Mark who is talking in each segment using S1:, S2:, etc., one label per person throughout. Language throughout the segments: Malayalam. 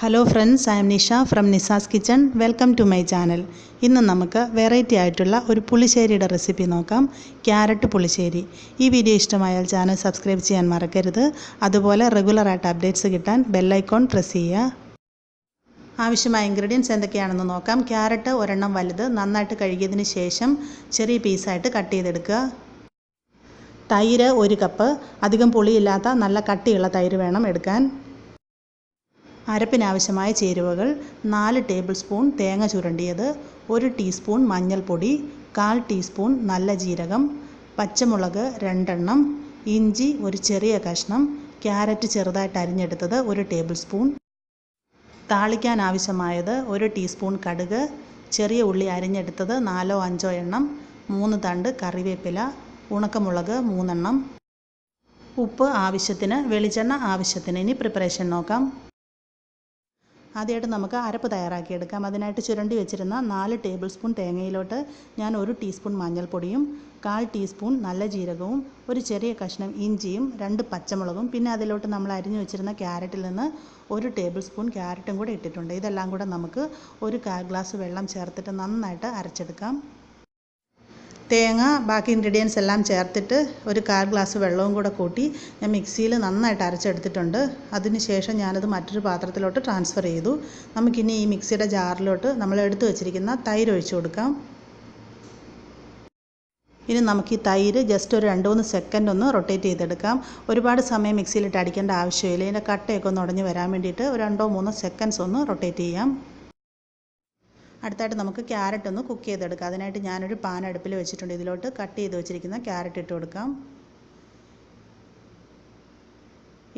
S1: Hello friends, I am Nissa from Nissa's Kitchen. Welcome to my channel. ഇന്ന് നമുക്ക് വെറൈറ്റി ആയിട്ടുള്ള ഒരു പുളിശ്ശേരിയുടെ റെസിപ്പി നോക്കാം. ക്യാരറ്റ് പുളിശ്ശേരി. ഈ വീഡിയോ ഇഷ്ടമായാൽ ചാനൽ സബ്സ്ക്രൈബ് ചെയ്യാൻ മറക്കരുത്. അതുപോലെ റെഗുലർ ആയിട്ട് അപ്ഡേറ്റ്സ് കിട്ടാൻ ബെൽ ഐക്കൺ പ്രസ് ചെയ്യുക. ആവശ്യമായ ഇൻഗ്രീഡിയൻസ് എന്തൊക്കെയാണെന്ന് നോക്കാം. ക്യാരറ്റ് ഒരെണ്ണം വലുത് നന്നായിട്ട് കഴുകിയതിന് ശേഷം ചെറിയ പീസായിട്ട് കട്ട് ചെയ്തെടുക്കുക. തൈര് 1 കപ്പ്, അധികം പുളിയില്ലാത്ത നല്ല കട്ടിയുള്ള തൈര് വേണം എടുക്കാൻ. അരപ്പിനാവശ്യമായ ചേരുവകൾ: 4 ടേബിൾ സ്പൂൺ തേങ്ങ ചുരണ്ടിയത്, 1 ടീസ്പൂൺ മഞ്ഞൾപ്പൊടി, 1/4 ടീസ്പൂൺ നല്ല ജീരകം, പച്ചമുളക് 2 എണ്ണം, ഇഞ്ചി ഒരു ചെറിയ കഷ്ണം, ക്യാരറ്റ് ചെറുതായിട്ട് അരിഞ്ഞെടുത്തത് 1 ടേബിൾ സ്പൂൺ. താളിക്കാൻ ആവശ്യമായത് 1 ടീസ്പൂൺ കടുക്, ചെറിയ ഉള്ളി അരിഞ്ഞെടുത്തത് 4-5 എണ്ണം, 3 തണ്ട് കറിവേപ്പില, ഉണക്കമുളക് 3 എണ്ണം, ഉപ്പ് ആവശ്യത്തിന്, വെളിച്ചെണ്ണ ആവശ്യത്തിന്. ഇനി പ്രിപ്പറേഷൻ നോക്കാം. ആദ്യമായിട്ട് നമുക്ക് അരപ്പ് തയ്യാറാക്കിയെടുക്കാം. അതിനായിട്ട് ചുരണ്ടി വെച്ചിരുന്ന 4 ടേബിൾ സ്പൂൺ തേങ്ങയിലോട്ട് ഞാൻ 1 ടീസ്പൂൺ മഞ്ഞൾപ്പൊടിയും, 1/4 ടീസ്പൂൺ നല്ല ജീരകവും, ഒരു ചെറിയ കഷ്ണം ഇഞ്ചിയും, 2 പച്ചമുളകും, പിന്നെ അതിലോട്ട് നമ്മൾ അരിഞ്ഞു വെച്ചിരുന്ന ക്യാരറ്റിൽ നിന്ന് 1 ടേബിൾ സ്പൂൺ ക്യാരറ്റും കൂടെ ഇട്ടിട്ടുണ്ട്. ഇതെല്ലാം കൂടെ നമുക്ക് 1/4 ഗ്ലാസ് വെള്ളം ചേർത്തിട്ട് നന്നായിട്ട് അരച്ചെടുക്കാം. തേങ്ങ ബാക്കി ഇൻഗ്രീഡിയൻസ് എല്ലാം ചേർത്തിട്ട് 1/4 ഗ്ലാസ് വെള്ളവും കൂടെ കൂട്ടി ഞാൻ മിക്സിയിൽ നന്നായിട്ട് അരച്ചെടുത്തിട്ടുണ്ട്. അതിനുശേഷം ഞാനത് മറ്റൊരു പാത്രത്തിലോട്ട് ട്രാൻസ്ഫർ ചെയ്തു. നമുക്കിനി ഈ മിക്സിയുടെ ജാറിലോട്ട് നമ്മൾ എടുത്തു വെച്ചിരിക്കുന്ന തൈര് ഒഴിച്ചു കൊടുക്കാം. ഇനി നമുക്ക് ഈ തൈര് ജസ്റ്റ് ഒരു 2-3 സെക്കൻഡ് ഒന്ന് റൊട്ടേറ്റ് ചെയ്തെടുക്കാം. ഒരുപാട് സമയം മിക്സിയിലിട്ട് അടിക്കേണ്ട ആവശ്യമില്ല. ഇതിൻ്റെ കട്ടയൊക്കെ ഒന്ന് ഉടഞ്ഞ് വരാൻ വേണ്ടിയിട്ട് ഒരു 2-3 സെക്കൻഡ്സ് ഒന്ന് റൊട്ടേറ്റ് ചെയ്യാം. അടുത്തായിട്ട് നമുക്ക് ക്യാരറ്റ് ഒന്ന് കുക്ക് ചെയ്തെടുക്കാം. അതിനായിട്ട് ഞാനൊരു പാൻ അടുപ്പിൽ വെച്ചിട്ടുണ്ട്. ഇതിലോട്ട് കട്ട് ചെയ്ത് വെച്ചിരിക്കുന്ന ക്യാരറ്റ് ഇട്ട് കൊടുക്കാം.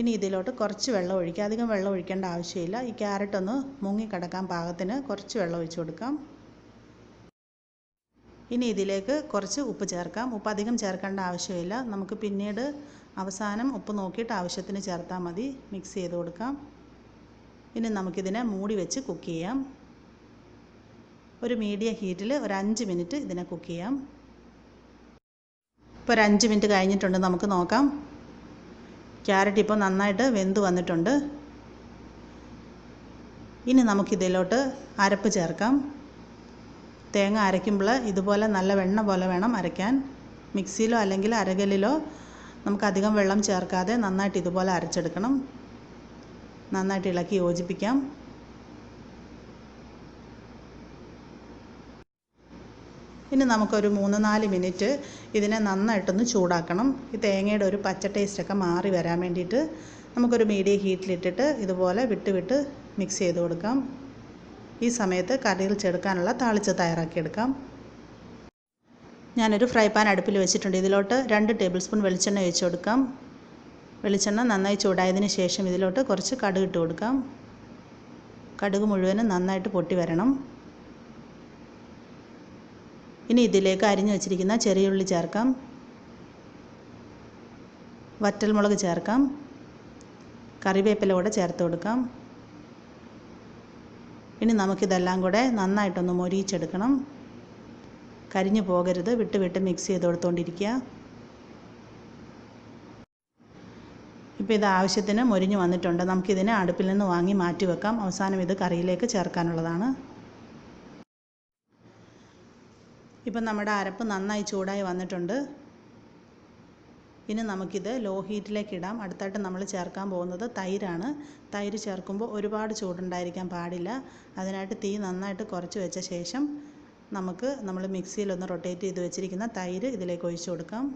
S1: ഇനി ഇതിലോട്ട് കുറച്ച് വെള്ളം ഒഴിക്കുക. അധികം വെള്ളം ഒഴിക്കേണ്ട ആവശ്യമില്ല. ഈ ക്യാരറ്റ് ഒന്ന് മുങ്ങിക്കിടക്കാൻ പാകത്തിന് കുറച്ച് വെള്ളം ഒഴിച്ചു കൊടുക്കാം. ഇനി ഇതിലേക്ക് കുറച്ച് ഉപ്പ് ചേർക്കാം. ഉപ്പ് അധികം ചേർക്കേണ്ട ആവശ്യമില്ല. നമുക്ക് പിന്നീട് അവസാനം ഉപ്പ് നോക്കിയിട്ട് ആവശ്യത്തിന് ചേർത്താൽ മതി. മിക്സ് ചെയ്ത് കൊടുക്കാം. ഇനി നമുക്കിതിനെ മൂടി വെച്ച് കുക്ക് ചെയ്യാം. ഒരു മീഡിയം ഹീറ്റിൽ ഒരു 5 മിനിറ്റ് ഇതിനെ കുക്ക് ചെയ്യാം. ഇപ്പോൾ ഒരു 5 മിനിറ്റ് കഴിഞ്ഞിട്ടുണ്ട്. നമുക്ക് നോക്കാം. ക്യാരറ്റ് ഇപ്പോൾ നന്നായിട്ട് വെന്ത് വന്നിട്ടുണ്ട്. ഇനി നമുക്കിതിലോട്ട് അരപ്പ് ചേർക്കാം. തേങ്ങ അരയ്ക്കുമ്പോൾ ഇതുപോലെ നല്ല വെണ്ണ പോലെ വേണം അരയ്ക്കാൻ. മിക്സിയിലോ അല്ലെങ്കിൽ അരകല്ലിലോ നമുക്ക് അധികം വെള്ളം ചേർക്കാതെ നന്നായിട്ട് ഇതുപോലെ അരച്ചെടുക്കണം. നന്നായിട്ട് ഇളക്കി യോജിപ്പിക്കാം. ഇനി നമുക്കൊരു 3-4 മിനിറ്റ് ഇതിനെ നന്നായിട്ടൊന്ന് ചൂടാക്കണം. ഈ തേങ്ങയുടെ ഒരു പച്ച ടേസ്റ്റൊക്കെ മാറി വരാൻ വേണ്ടിയിട്ട് നമുക്കൊരു മീഡിയം ഹീറ്റിലിട്ടിട്ട് ഇതുപോലെ വിട്ട് മിക്സ് ചെയ്ത് കൊടുക്കാം. ഈ സമയത്ത് കറിയിൽ ചേർക്കാനുള്ള താളിച്ച് തയ്യാറാക്കിയെടുക്കാം. ഞാനൊരു ഫ്രൈ പാൻ അടുപ്പിൽ വെച്ചിട്ടുണ്ട്. ഇതിലോട്ട് 2 ടേബിൾ സ്പൂൺ വെളിച്ചെണ്ണ ഒഴിച്ച് കൊടുക്കാം. വെളിച്ചെണ്ണ നന്നായി ചൂടായതിന് ശേഷം ഇതിലോട്ട് കുറച്ച് കടുക് ഇട്ട് കൊടുക്കാം. കടുക് മുഴുവനും നന്നായിട്ട് പൊട്ടി വരണം. ഇനി ഇതിലേക്ക് അരിഞ്ഞു വെച്ചിരിക്കുന്ന ചെറിയ ഉള്ളി ചേർക്കാം. വറ്റൽമുളക് ചേർക്കാം. കറിവേപ്പില കൂടെ ചേർത്ത് കൊടുക്കാം. ഇനി നമുക്കിതെല്ലാം കൂടെ നന്നായിട്ടൊന്ന് മൊരിയിച്ചെടുക്കണം. കരിഞ്ഞു പോകരുത്. വിട്ട് മിക്സ് ചെയ്ത് കൊടുത്തുകൊണ്ടിരിക്കുക. ഇപ്പോൾ ഇത് ആവശ്യത്തിന് മൊരിഞ്ഞു വന്നിട്ടുണ്ട്. നമുക്കിതിനെ അടുപ്പിൽ നിന്ന് വാങ്ങി മാറ്റി വെക്കാം. അവസാനം ഇത് കറിയിലേക്ക് ചേർക്കാനുള്ളതാണ്. ഇപ്പം നമ്മുടെ അരപ്പ് നന്നായി ചൂടായി വന്നിട്ടുണ്ട്. ഇനി നമുക്കിത് ലോ ഹീറ്റിലേക്ക് ഇടാം. അടുത്തായിട്ട് നമ്മൾ ചേർക്കാൻ പോകുന്നത് തൈരാണ്. തൈര് ചേർക്കുമ്പോൾ ഒരുപാട് ചൂടുണ്ടായിരിക്കാൻ പാടില്ല. അതിനായിട്ട് തീ നന്നായിട്ട് കുറച്ച് വെച്ച ശേഷം നമ്മൾ മിക്സിയിലൊന്ന് റൊട്ടേറ്റ് ചെയ്ത് വെച്ചിരിക്കുന്ന തൈര് ഇതിലേക്ക് ഒഴിച്ചു കൊടുക്കാം.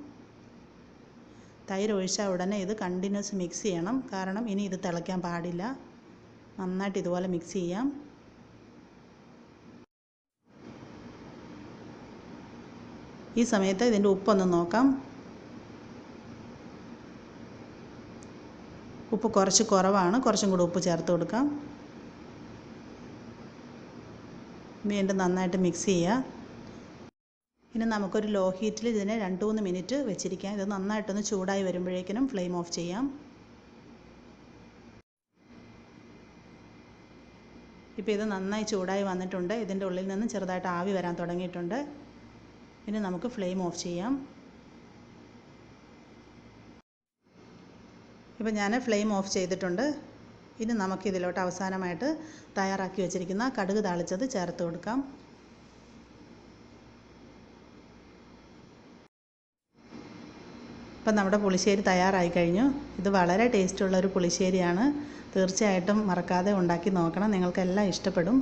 S1: തൈര് ഒഴിച്ചാൽ ഉടനെ ഇത് കണ്ടിന്യൂസ് മിക്സ് ചെയ്യണം. കാരണം ഇനി ഇത് തിളയ്ക്കാൻ പാടില്ല. നന്നായിട്ട് ഇതുപോലെ മിക്സ് ചെയ്യാം. ഈ സമയത്ത് ഇതിൻ്റെ ഉപ്പൊന്ന് നോക്കാം. ഉപ്പ് കുറച്ച് കുറവാണ്. കുറച്ചും കൂടി ഉപ്പ് ചേർത്ത് കൊടുക്കാം. വീണ്ടും നന്നായിട്ട് മിക്സ് ചെയ്യുക. ഇനി നമുക്കൊരു ലോ ഹീറ്റിൽ ഇതിനെ 2-3 മിനിറ്റ് വെച്ചിരിക്കാം. ഇത് നന്നായിട്ടൊന്ന് ചൂടായി വരുമ്പോഴേക്കിനും ഫ്ലെയിം ഓഫ് ചെയ്യാം. ഇപ്പോൾ ഇത് നന്നായി ചൂടായി വന്നിട്ടുണ്ട്. ഇതിൻ്റെ ഉള്ളിൽ നിന്ന് ചെറുതായിട്ട് ആവി വരാൻ തുടങ്ങിയിട്ടുണ്ട്. ഇനി നമുക്ക് ഫ്ലെയിം ഓഫ് ചെയ്യാം. ഇപ്പോൾ ഞാൻ ഫ്ലെയിം ഓഫ് ചെയ്തിട്ടുണ്ട്. ഇനി നമുക്കിതിലോട്ട് അവസാനമായിട്ട് തയ്യാറാക്കി വെച്ചിരിക്കുന്ന കടുക് താളിച്ചത് ചേർത്ത് കൊടുക്കാം. ഇപ്പം നമ്മുടെ പുളിശ്ശേരി തയ്യാറായി കഴിഞ്ഞു. ഇത് വളരെ ടേസ്റ്റുള്ളൊരു പുളിശ്ശേരിയാണ്. തീർച്ചയായിട്ടും മറക്കാതെ ഉണ്ടാക്കി നോക്കണം. നിങ്ങൾക്കെല്ലാം ഇഷ്ടപ്പെടും.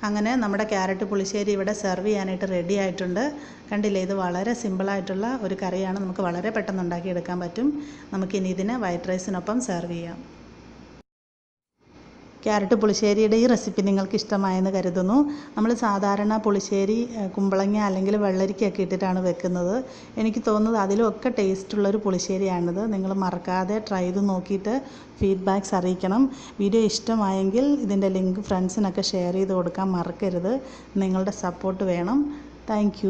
S1: അങ്ങനെ നമ്മുടെ ക്യാരറ്റ് പുളിശ്ശേരി ഇവിടെ സെർവ് ചെയ്യാനായിട്ട് റെഡി ആയിട്ടുണ്ട്. കണ്ടില്ലേ, ഇത് വളരെ സിമ്പിളായിട്ടുള്ള ഒരു കറിയാണ്. നമുക്ക് വളരെ പെട്ടെന്ന് ഉണ്ടാക്കിയെടുക്കാൻ പറ്റും. നമുക്കിനി ഇതിനെ വൈറ്റ് റൈസിനൊപ്പം സെർവ് ചെയ്യാം. ക്യാരറ്റ് പുളിശ്ശേരിയുടെ ഈ റെസിപ്പി നിങ്ങൾക്ക് ഇഷ്ടമായെന്ന് കരുതുന്നു. നമ്മൾ സാധാരണ പുളിശ്ശേരി കുമ്പളങ്ങ അല്ലെങ്കിൽ വെള്ളരിക്കയൊക്കെ ഇട്ടിട്ടാണ് വെക്കുന്നത്. എനിക്ക് തോന്നുന്നത് അതിലുമൊക്കെ ടേസ്റ്റുള്ളൊരു പുളിശ്ശേരിയാണിത്. നിങ്ങൾ മറക്കാതെ ട്രൈ ചെയ്ത് നോക്കിയിട്ട് ഫീഡ്ബാക്ക്സ് അറിയിക്കണം. വീഡിയോ ഇഷ്ടമായെങ്കിൽ ഇതിൻ്റെ ലിങ്ക് ഫ്രണ്ട്സിനൊക്കെ ഷെയർ ചെയ്ത് കൊടുക്കാൻ മറക്കരുത്. നിങ്ങളുടെ സപ്പോർട്ട് വേണം. താങ്ക്